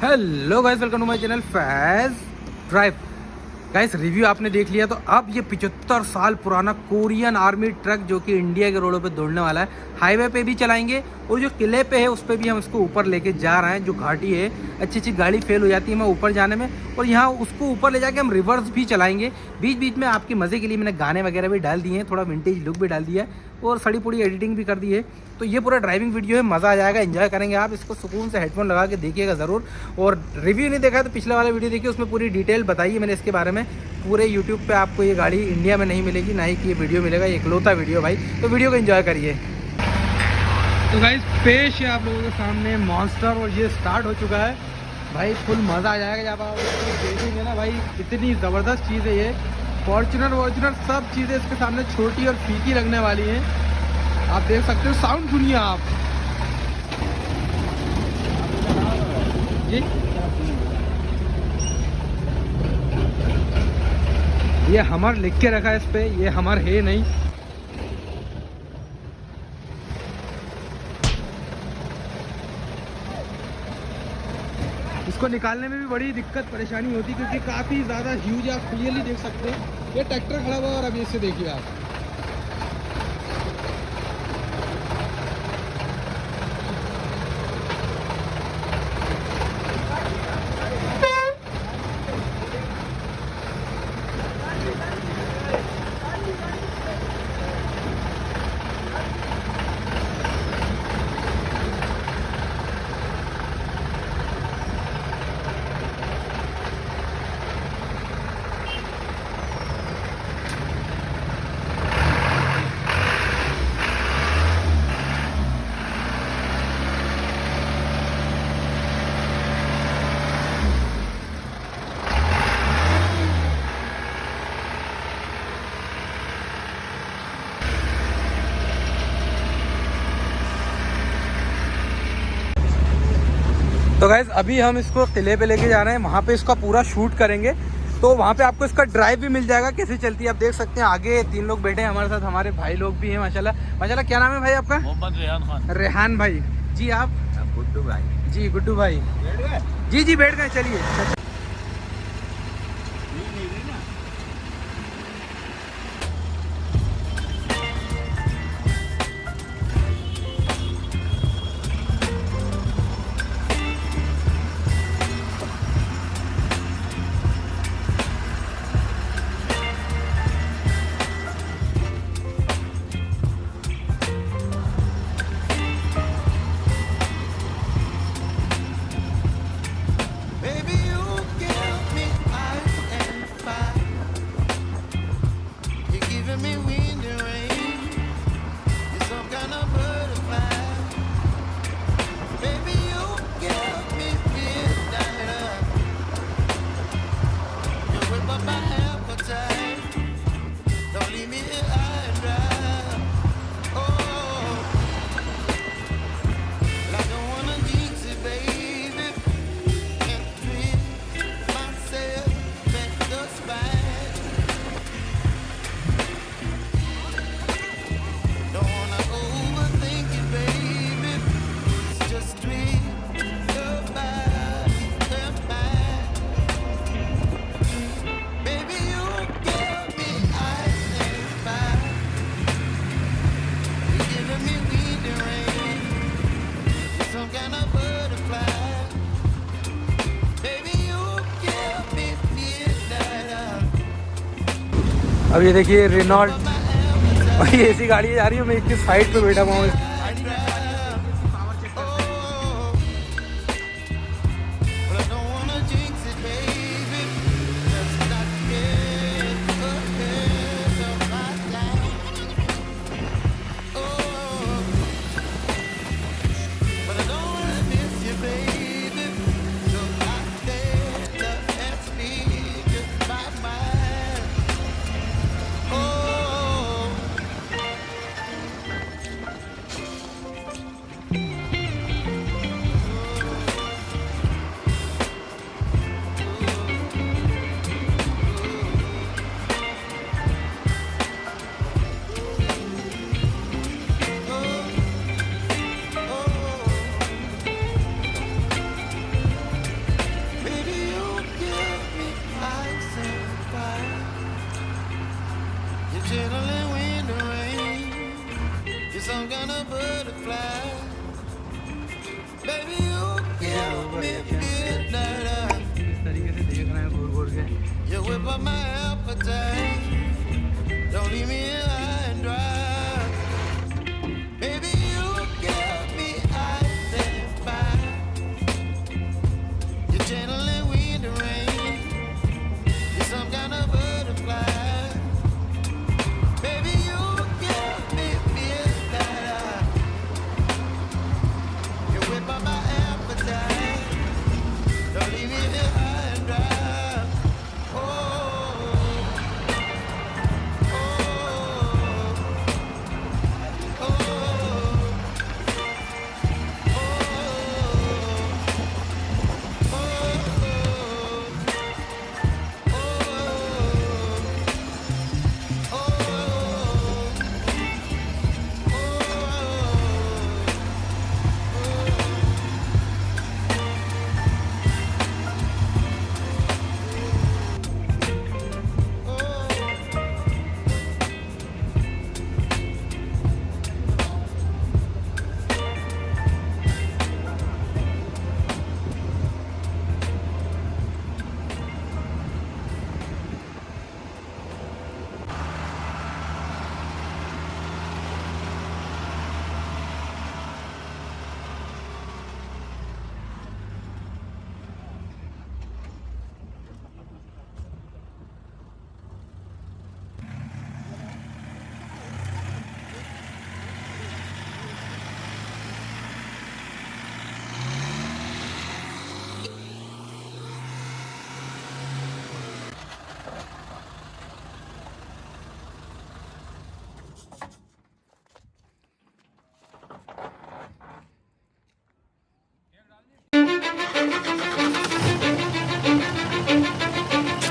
Hello guys, welcome to my channel Faiz drive. Guys review आपने देख लिया, तो अब ये 75 साल पुराना कोरियन आर्मी ट्रक जो कि इंडिया के रोडों पे दौड़ने वाला है, हाईवे पे भी चलाएंगे और जो किले पे है उस पर भी हम इसको ऊपर लेके जा रहे हैं। जो घाटी है, अच्छी अच्छी गाड़ी फेल हो जाती है मैं ऊपर जाने में, और यहाँ उसको ऊपर ले जाके हम रिवर्स भी चलाएंगे। बीच बीच में आपके मज़े के लिए मैंने गाने वगैरह भी डाल दिए हैं, थोड़ा विंटेज लुक भी डाल दिया है और सड़ी पुड़ी एडिटिंग भी कर दी है। तो ये पूरा ड्राइविंग वीडियो है, मज़ा आ जाएगा, एंजॉय करेंगे आप। इसको सुकून से हेडफोन लगा के देखिएगा ज़रूर। और रिव्यू नहीं देखा है तो पिछले वाला वीडियो देखिए, उसमें पूरी डिटेल बताई है मैंने इसके बारे में। पूरे यूट्यूब पे आपको ये गाड़ी इंडिया में नहीं मिलेगी, ना ही कि ये वीडियो मिलेगा, ये इकलौता वीडियो भाई। तो वीडियो को एंजॉय करिए। तो गाइस पेश है आप लोगों के सामने मॉन्स्टर, और ये स्टार्ट हो चुका है भाई। फुल मज़ा आ जाएगा जब आप देखेंगे ना भाई, इतनी ज़बरदस्त चीज़ है ये। फॉर्च्यूनर सब चीज़ें इसके सामने छोटी और फीकी लगने वाली हैं। आप देख सकते हो, साउंड सुनिए आप जी। ये हमर लिख के रखा है इस पे, ये हमर है नहीं। इसको निकालने में भी बड़ी दिक्कत परेशानी होती है क्योंकि काफ़ी ज़्यादा ह्यूज, आप क्लियरली देख सकते हैं। ये ट्रैक्टर खड़ा हुआ है और अभी इससे देखिए आप, तो गाइज अभी हम इसको किले पे लेके जा रहे हैं, वहाँ पे इसका पूरा शूट करेंगे। तो वहाँ पे आपको इसका ड्राइव भी मिल जाएगा कैसे चलती है। आप देख सकते हैं आगे 3 लोग बैठे हैं हमारे साथ, हमारे भाई लोग भी हैं माशाल्लाह माशाल्लाह। क्या नाम है भाई आपका? मोहम्मद रेहान खान। रेहान भाई जी। आप? गुड्डू भाई जी गुड्डू भाई। जी बैठ गए, चलिए। अब ये देखिए रेनॉल्ट, भाई ऐसी गाड़ी जा रही है, मैं एक साइड पे बैठा हुआ हूँ।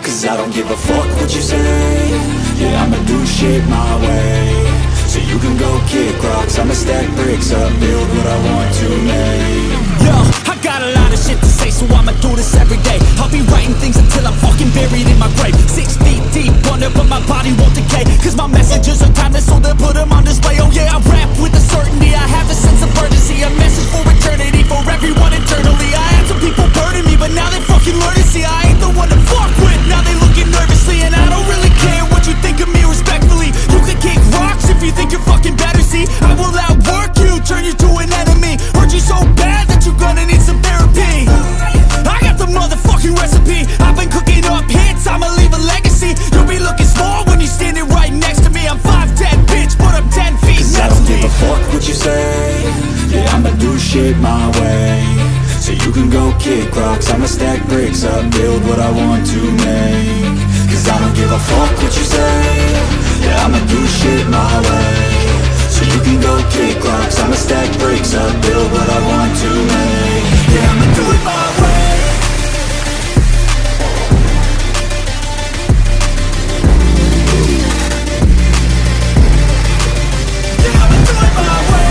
Cause I don't give a fuck what you say. Yeah, I'ma do shit my way. So you can go kick rocks, I'ma stack bricks up, build what I want to make. Yo, I got a lot of shit to say, so I'ma do this every day. I'll be writing things until I'm fucking buried in my grave. 6 feet deep under, but my body won't decay. Cause my messages are timeless, so they'll put them on display. Oh yeah, I rap with a certainty, I have a sense of urgency. A message for eternity, for everyone internally. I had some people burning me, but now they fucking learn to see I ain't the one to fuck with. Now they looking nervously, and I don't really care what you think of me respectfully. You can kick rocks if you think you're fucking better, see. I will outwork you, turn you to an enemy. Hurt you so bad that you're gonna need some therapy. I got the motherfucking recipe. I've been cooking up hits, I'ma leave a legacy. You'll be looking small when you're standing right next to me. I'm 5'10", bitch, but I'm 10 feet. Cause I don't give a fuck what you say. Yeah, I'ma do shit my way. So you can go kick rocks, I'ma stack bricks up, build what I want to make. Cause I don't give a fuck what you say. Yeah, I'ma do shit my way. So you can go kick rocks, I'ma stack bricks up, build what I want to make. Yeah, I'ma do it my way. Yeah, I'ma do it my way.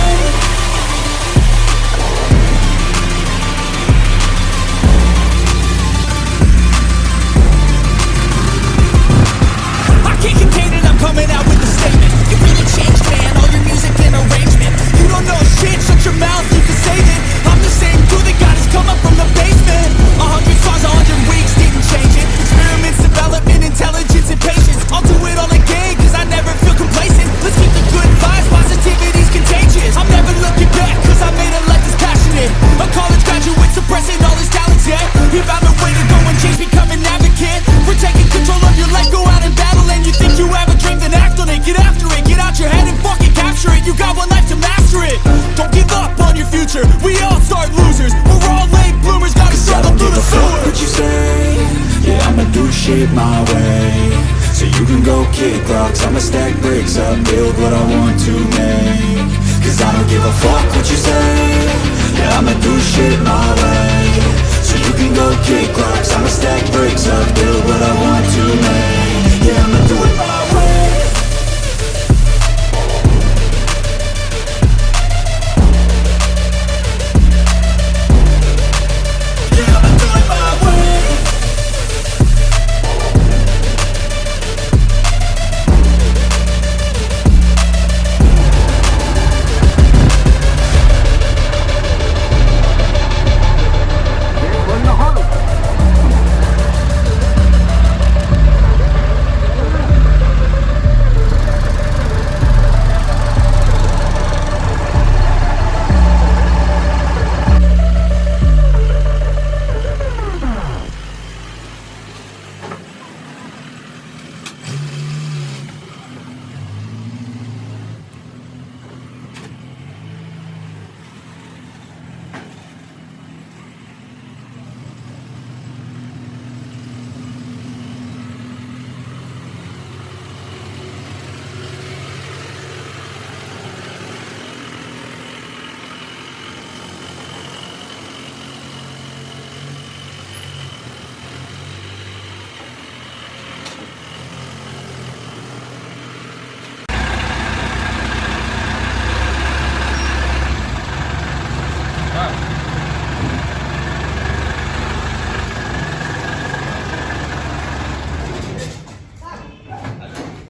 I can't contain it, I'm coming out with a statement. You really changed, man, all your music and arrangement. You don't know shit, shut your mouth, you can save it. I'm the same dude that got his come up from the basement. 100 songs, 100 weeks, didn't change it. Experiments, development, intelligence, and patience. I'll do it all again, cause I never feel complacent. Let's keep the good vibes, positivity's contagious. I'm never looking back, cause I made a life that's passionate. A college graduate suppressing all his talents, yeah. He found a way to go and change, become an advocate. For taking control of your life, go out and battle. And you think you have a dream, then act on it. Get after it, get out your head and fucking capture it. You got one life to master it. Don't give up on your future, we all start losers. We're all late bloomers, gotta struggle through the sewer. What you say? Yeah, I'ma do shit my way. So you can go kick rocks, I'ma stack bricks up, build what I want to make. Cause I don't give a fuck what you say. Yeah, I'ma do shit my way. So you can